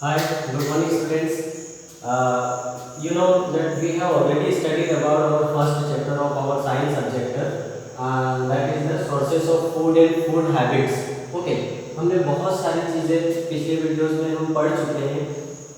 Hi, good morning students. You know that we have already studied about our first chapter of our science subject, that is the sources of food and food habits. Okay, हमने बहुत सारी चीज़ें पिछले videos में हम पढ़ चुके हैं,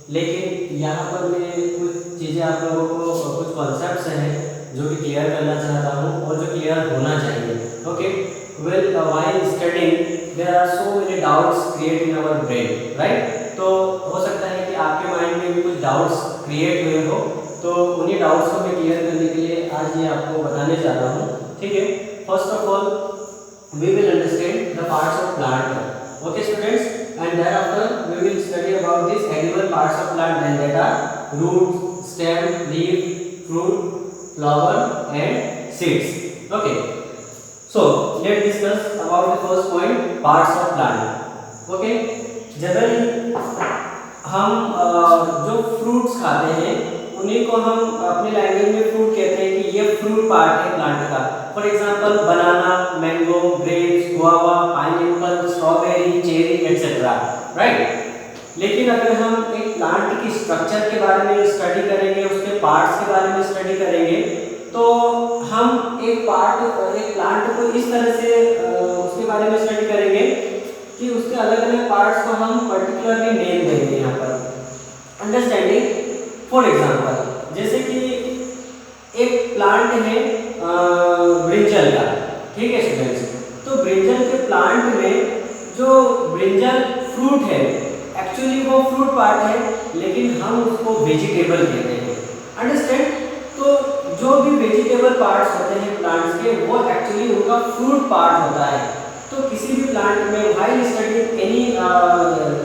लेकिन यहाँ पर मैं कुछ चीज़ें आप लोगों को कुछ कॉन्सेप्ट्स हैं जो कि क्लियर करना चाहता हूँ और जो क्लियर होना चाहिए. Okay, well while studying there are so many doubts create in our brain, right? तो हो सकता है कि आपके माइंड में भी कुछ डाउट्स क्रिएट हुए हो, तो उन्हीं डाउट्स को मैं क्लियर करने के लिए आज ये आपको बताने जा रहा हूँ. ठीक है, first of all we will understand the parts of plant. Okay students, and thereafter we will study about this animal parts of plant and that are root, stem, leaf, fruit, flower and seeds. Okay, so let's discuss about the first point, parts of plant. Okay, generally हम जो fruits खाते हैं उन्हीं को हम अपने language में fruit कहते हैं कि ये फ्रूट पार्ट है प्लांट का. For example banana, mango, grapes, guava, pineapple, strawberry, cherry etcetera, right. लेकिन अगर हम एक प्लांट की स्ट्रक्चर के बारे में स्टडी करेंगे, उसके पार्ट्स के बारे में स्टडी करेंगे, तो हम एक प्लांट को इस तरह से उसके बारे में स्टडी करेंगे कि उसके अलग अलग पार्ट्स को हम पर्टिकुलरली नेम देंगे. यहाँ पर अंडरस्टैंडिंग, फॉर एग्जांपल जैसे कि एक प्लांट है ब्रिंजल का. ठीक है स्टूडेंट्स, तो ब्रिंजल के प्लांट में जो ब्रिंजल फ्रूट है एक्चुअली वो फ्रूट पार्ट है, लेकिन हम उसको वेजिटेबल कहते हैं. अंडरस्टैंड, तो जो भी वेजिटेबल पार्ट्स होते हैं प्लांट्स के वो एक्चुअली उनका फ्रूट पार्ट होता है. तो किसी भी प्लांट में while studying any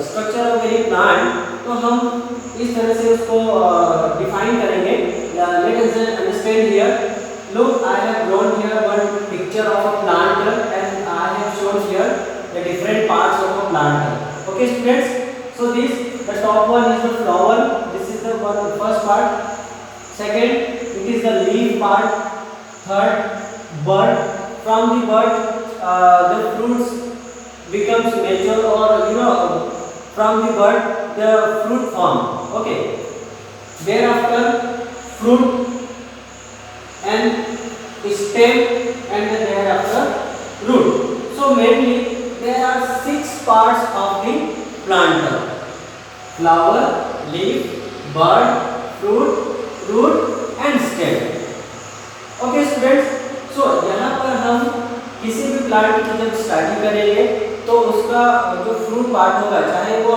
structure of any plant, तो हम इस तरह से उसको डिफाइन करेंगे. Let us understand here. Look, I have drawn here one picture of a plant and I have shown here the different parts of a plant. Okay students, so this the top one is the flower. This is the first part. Second, it is the leaf part. Third, bud. From the bud, the fruits becomes mature, or from the bud the fruit form. Okay. Thereafter, fruit and stem, and then thereafter root. So mainly there are 6 parts of the plant: flower, leaf, bud, fruit, root and stem. Okay students, so यहाँ पर हम किसी भी plant की जब study करेंगे तो उसका जो फ्रूट पार्ट होगा, चाहे वो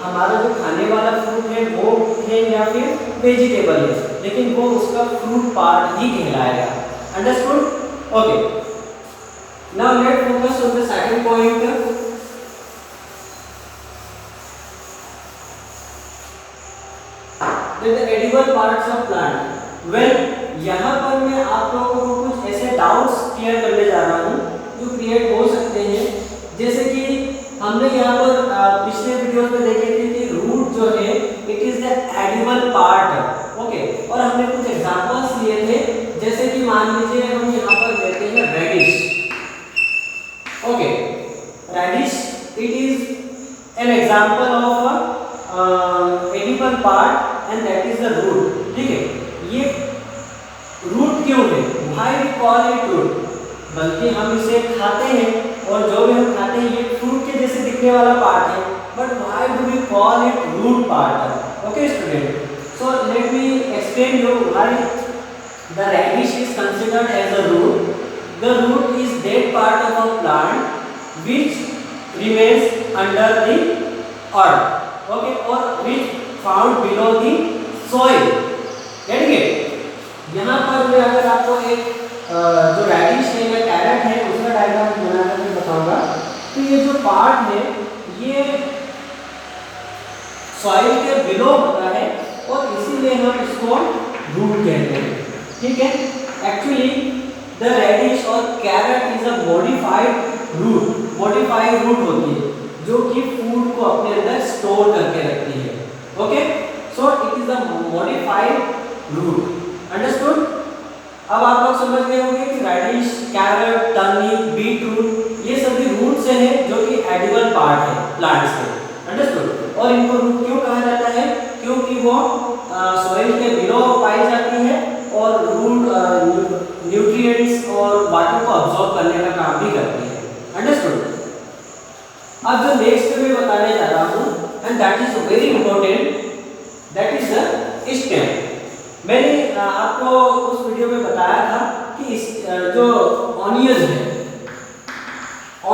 हमारा जो खाने वाला फ्रूट है वो है या फिर वेजिटेबल है, लेकिन वो उसका फ्रूट पार्ट ही कहलाएगा. Understood? Okay, now let focus on the second point. The edible parts of plant. Well, यहाँ पर मैं आप लोगों को कुछ ऐसे डाउट्स क्लियर करने जा रहा हूँ जो क्रिएट हो सकते हैं. जैसे कि हमने यहाँ पर पिछले वीडियोस में देखे थे कि रूट जो है it is the edible part. Okay, और हमने कुछ एग्जांपल्स लिए थे, जैसे कि मान लीजिए हम यहाँ पर लेते हैं radish. Okay, radish it is an example of edible part and that is the root. ठीक है, ये रूट क्यों है? Why we call it root? बल्कि हम इसे खाते हैं और जो भी हम खाते हैं ये फ्रूट के जैसे दिखने वाला पार्ट है, but why do we call it root part? Okay student, so let me explain you why the radish is considered as a root. The root is that part of a plant which remains under the earth, okay, or which found below the soil. Getting it? यहाँ पर मैं अगर आपको एक जो reddish है या carat है उसका डायग्राम बना करके बताऊंगा, तो ये जो पार्ट है ये सॉइल के बिलो होता है और इसीलिए हम इसको रूट कहते हैं. ठीक है, एक्चुअली द रेडिश और carrot is a modified root. Modified root होती है जो कि फूड को अपने अंदर स्टोर करके रखती है. Okay, so it is a modified root. Understood? अब आप लोग समझ गए होंगे कि रेडिश, कैरेट, टर्निप, बीटरूट ये सभी रूट से हैं जो कि एडिबल पार्ट है प्लांट्स के. अंडरस्टूड? और इनको रूट क्यों कहा that is very important, that is the stem. मैंने आपको उस वीडियो में बताया था कि इस जो ऑनियन है,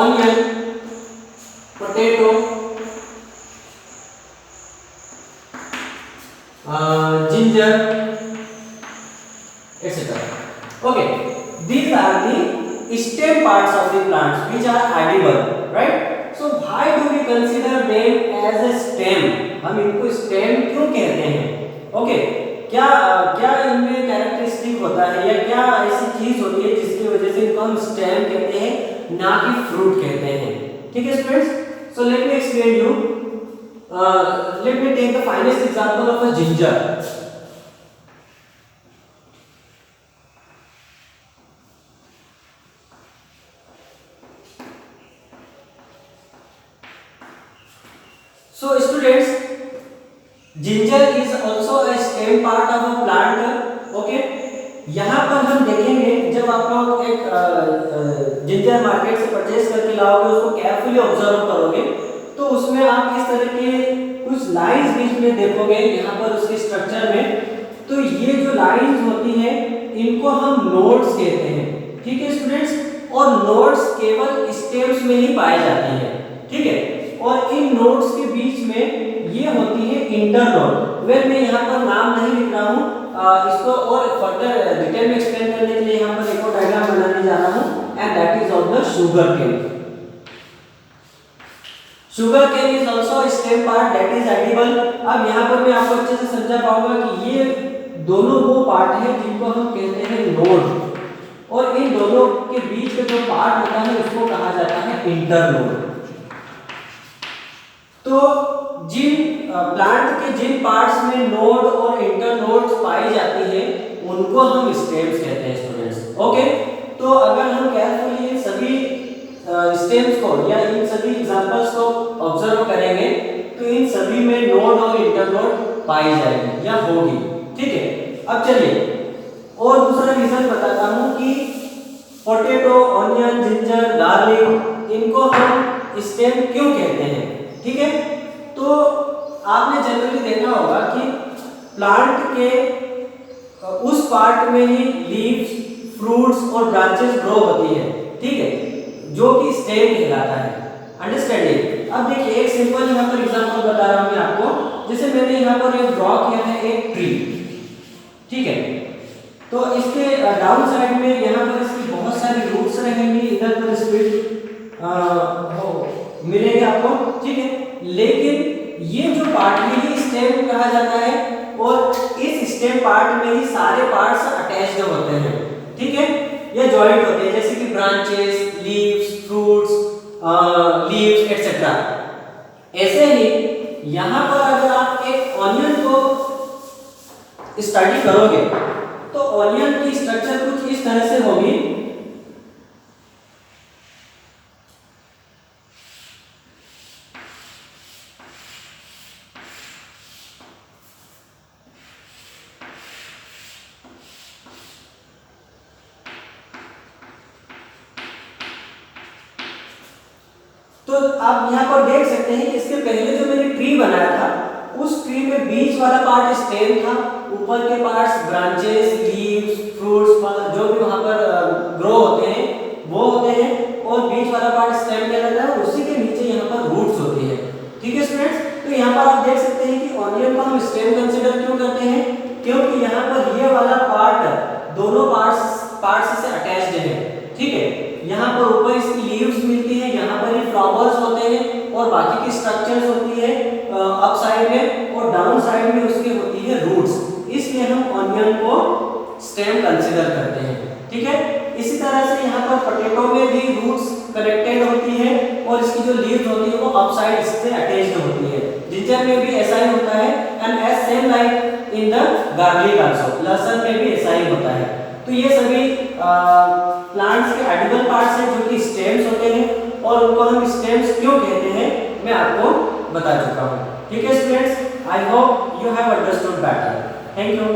onion, potato, ginger, etc. Okay, these are the stem parts of the plants which are edible, right? So why do we consider them as a stem? हम इनको stem क्यों कहते हैं? Okay, क्या क्या इनमें कैरेक्टरिस्टिक होता है या क्या ऐसी चीज होती है जिसकी वजह से इनको हम स्टेम कहते हैं, ना कि फ्रूट कहते हैं? ठीक है students, so let me explain you. Let me take the finest example of a ginger. So students, ginger is also a stem part of a plant. Okay, यहाँ पर हम देखेंगे जब आप लोग एक जिंजर मार्केट से परचेज करके लाओगे, उसको केयरफुली ऑब्जर्व करोगे तो उसमें आप इस तरह के कुछ लाइंस बीच में देखोगे यहाँ पर उसके स्ट्रक्चर में. तो ये जो लाइंस होती है इनको हम नोड्स कहते हैं. ठीक है स्टूडेंट्स, और नोड्स केवल स्टेम्स में ही पाई जाती है. ठीक है, और इन नोड्स के बीच में ये होती है इंटरनोड. वेल मैं यहाँ पर नाम नहीं लिख रहा हूँ, इसको और फर्दर डिटेल में एक्सप्लेन करने के लिए यहाँ पर एक और डायग्राम बनाने जा रहा हूँ, and that is of the sugar cane. Sugar cane is also stem part that is edible. अब यहाँ पर मैं आपको अच्छे से समझा पाऊंगा कि ये दोनों वो पार्ट है जिनको हम कहते हैं नोड, और इन दोनों के बीच में जो पार्ट होता है उसको कहा जाता है इंटरनोड. तो जिन प्लांट के जिन पार्ट्स में नोड और इंटरनोड्स पाई जाती है उनको हम स्टेम्स कहते हैं स्टूडेंट्स. ओके, तो अगर हम केयरफुली इन सभी स्टेम्स को या इन सभी एग्जांपल्स को ऑब्जर्व करेंगे तो इन सभी में नोड और इंटरनोड पाई जाएगी या होगी. ठीक है, अब चलिए और दूसरा रीजन बताता हूँ कि पोटैटो, ऑनियन, जिंजर, गार्लिक, इनको हम स्टेम क्यों कहते हैं. ठीक है, तो आपने जनरली देखा होगा कि प्लांट के उस पार्ट में ही लीव्स, फ्रूट्स और ब्रांचेस ग्रो होती है. ठीक है, जो कि स्टेम कहलाता है. अंडरस्टैंडिंग. अब देखिए एक सिंपल यहाँ पर एग्जांपल बता रहा हूँ मैं आपको. जैसे मैंने यहाँ पर एक ड्रॉ किया है एक ट्री. ठीक है, तो इसके डाउन साइड में यहाँ पर इसकी बहुत सारी रूट्स रहेंगी, इधर पर स्प्लिट मिलेगी आपको. ठीक है, लेकिन ये जो पार्ट है ये स्टेम कहा जाता है, और इस स्टेम पार्ट में ही सारे पार्ट्स अटैच्ड होते हैं. ठीक है, ये जॉइंट होते हैं जैसे कि branches, leaves, fruits, leaves etcetera. ऐसे ही यहाँ पर अगर आप एक ऑनियन को स्टडी करोगे तो ऑनियन की स्ट्रक्चर कुछ इस तरह से होगी. तो आप यहाँ पर देख सकते हैं कि इसके पहले जो मैंने ट्री बनाया था उस ट्री में बीच वाला पार्ट स्टेम था, ऊपर के पार्ट्स ब्रांचेस, लीव्स, फ्रूट्स जो भी वहाँ पर ग्रो होते हैं वो होते हैं, और बीच वाला पार्ट स्टेम कहलाता है, और उसी के नीचे यहाँ पर रूट्स होती है. ठीक है स्टूडेंट्स, तो यहाँ पर आप देख सकते हैं कि ऑनियन को हम स्टेम कंसिडर क्यों करते हैं, क्योंकि यहाँ पर ये वाला पार्ट दोनों पार्ट्स से अटैच्ड है. ठीक है, यहाँ पर ऊपर इसकी लीव्स मिलती है, यहाँ पर ये फ्लावर्स होते हैं, और बाकी की स्ट्रक्चर्स होती है अप साइड में, और डाउन साइड में उसकी होती है रूट्स. इसलिए हम ऑनियन को स्टेम कंसीडर करते हैं. ठीक है, इसी तरह से यहाँ पर पोटैटो में भी रूट्स कनेक्टेड होती है, और इसकी जो लीव्स होती है वो अप साइड इससे अटैच्ड होती है. जिंजर में भी ऐसा ही होता है, and as same like in the garlic also, लहसुन में भी ऐसा ही होता है. तो ये सभी प्लांट्स के एडिबल पार्ट्स हैं जो कि स्टेम्स होते हैं, और उनको हम स्टेम्स क्यों कहते हैं मैं आपको बता चुका हूँ. ठीक है students, I hope you have understood better. Thank you.